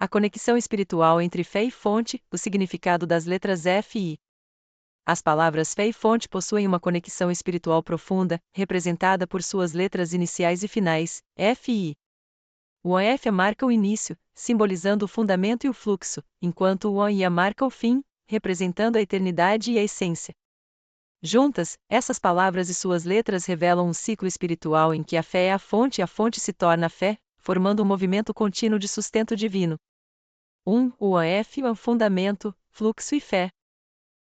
A conexão espiritual entre fé e fonte, o significado das letras F e I. As palavras fé e fonte possuem uma conexão espiritual profunda, representada por suas letras iniciais e finais, F e I. O F marca o início, simbolizando o fundamento e o fluxo, enquanto o I marca o fim, representando a eternidade e a essência. Juntas, essas palavras e suas letras revelam um ciclo espiritual em que a fé é a fonte e a fonte se torna a fé, formando um movimento contínuo de sustento divino. O F é o fundamento, fluxo e fé.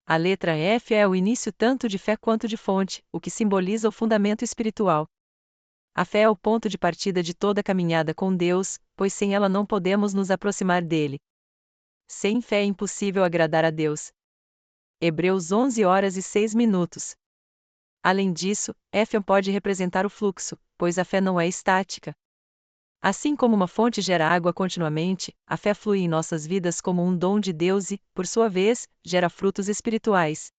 A letra F é o início tanto de fé quanto de fonte, o que simboliza o fundamento espiritual. A fé é o ponto de partida de toda caminhada com Deus, pois sem ela não podemos nos aproximar dele. Sem fé é impossível agradar a Deus. Hebreus 11h06. Além disso, F pode representar o fluxo, pois a fé não é estática. Assim como uma fonte gera água continuamente, a fé flui em nossas vidas como um dom de Deus e, por sua vez, gera frutos espirituais.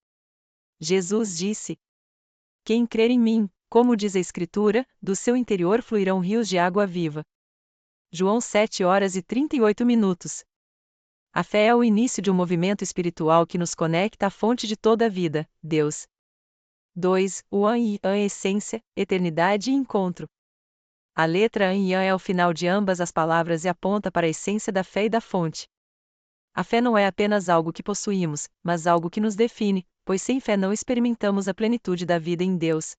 Jesus disse: "Quem crer em mim, como diz a Escritura, do seu interior fluirão rios de água viva." João 7h38. A fé é o início de um movimento espiritual que nos conecta à fonte de toda a vida, Deus. 2. O An e An essência, eternidade e encontro. A letra An e An é o final de ambas as palavras e aponta para a essência da fé e da fonte. A fé não é apenas algo que possuímos, mas algo que nos define, pois sem fé não experimentamos a plenitude da vida em Deus.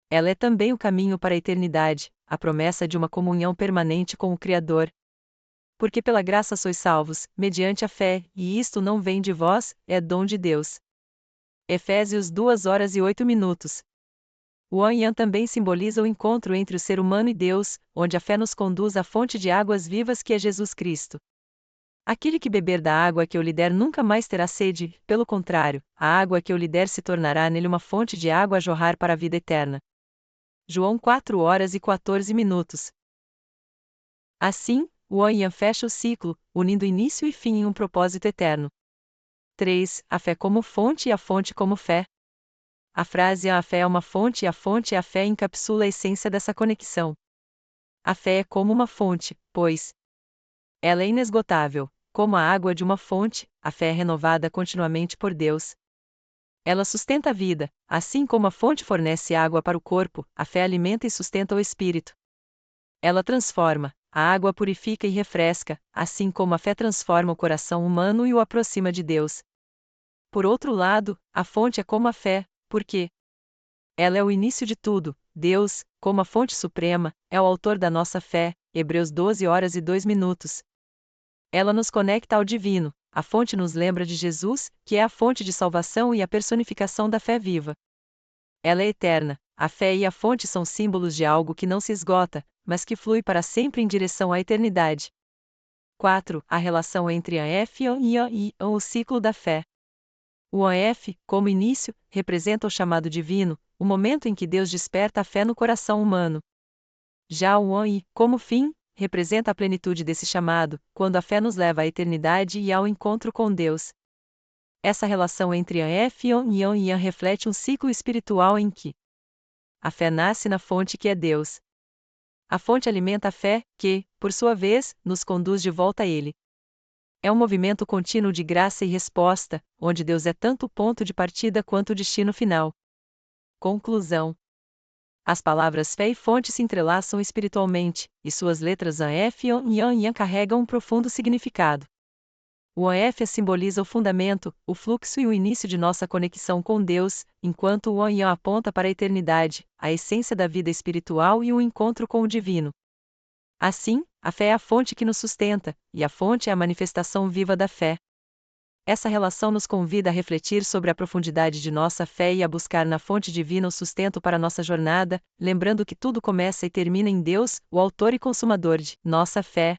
Ela é também o caminho para a eternidade, a promessa de uma comunhão permanente com o Criador. Porque pela graça sois salvos, mediante a fé, e isto não vem de vós, é dom de Deus. Efésios 2h08. O An e An também simboliza o encontro entre o ser humano e Deus, onde a fé nos conduz à fonte de águas vivas que é Jesus Cristo. Aquele que beber da água que eu lhe der nunca mais terá sede, pelo contrário, a água que eu lhe der se tornará nele uma fonte de água a jorrar para a vida eterna. João 4h14. Assim, o An e An fecha o ciclo, unindo início e fim em um propósito eterno. 3. A fé como fonte e a fonte como fé. A frase "a fé é uma fonte" e "a fonte é a fé" encapsula a essência dessa conexão. A fé é como uma fonte, pois ela é inesgotável, como a água de uma fonte, a fé é renovada continuamente por Deus. Ela sustenta a vida, assim como a fonte fornece água para o corpo, a fé alimenta e sustenta o espírito. Ela transforma, a água purifica e refresca, assim como a fé transforma o coração humano e o aproxima de Deus. Por outro lado, a fonte é como a fé, porque ela é o início de tudo. Deus, como a fonte suprema, é o autor da nossa fé. Hebreus 12h02. Ela nos conecta ao divino, a fonte nos lembra de Jesus, que é a fonte de salvação e a personificação da fé viva. Ela é eterna, a fé e a fonte são símbolos de algo que não se esgota, mas que flui para sempre em direção à eternidade. 4. A relação entre a F e a I, o ciclo da fé. O AF, como início, representa o chamado divino, o momento em que Deus desperta a fé no coração humano. Já o AI, como fim, representa a plenitude desse chamado, quando a fé nos leva à eternidade e ao encontro com Deus. Essa relação entre AF e AN reflete um ciclo espiritual em que a fé nasce na fonte que é Deus. A fonte alimenta a fé, que, por sua vez, nos conduz de volta a Ele. É um movimento contínuo de graça e resposta, onde Deus é tanto o ponto de partida quanto o destino final. Conclusão. As palavras fé e fonte se entrelaçam espiritualmente, e suas letras AF e AN carregam um profundo significado. O AF simboliza o fundamento, o fluxo e o início de nossa conexão com Deus, enquanto o AN aponta para a eternidade, a essência da vida espiritual e o encontro com o divino. Assim, a fé é a fonte que nos sustenta, e a fonte é a manifestação viva da fé. Essa relação nos convida a refletir sobre a profundidade de nossa fé e a buscar na fonte divina o sustento para nossa jornada, lembrando que tudo começa e termina em Deus, o autor e consumador de nossa fé.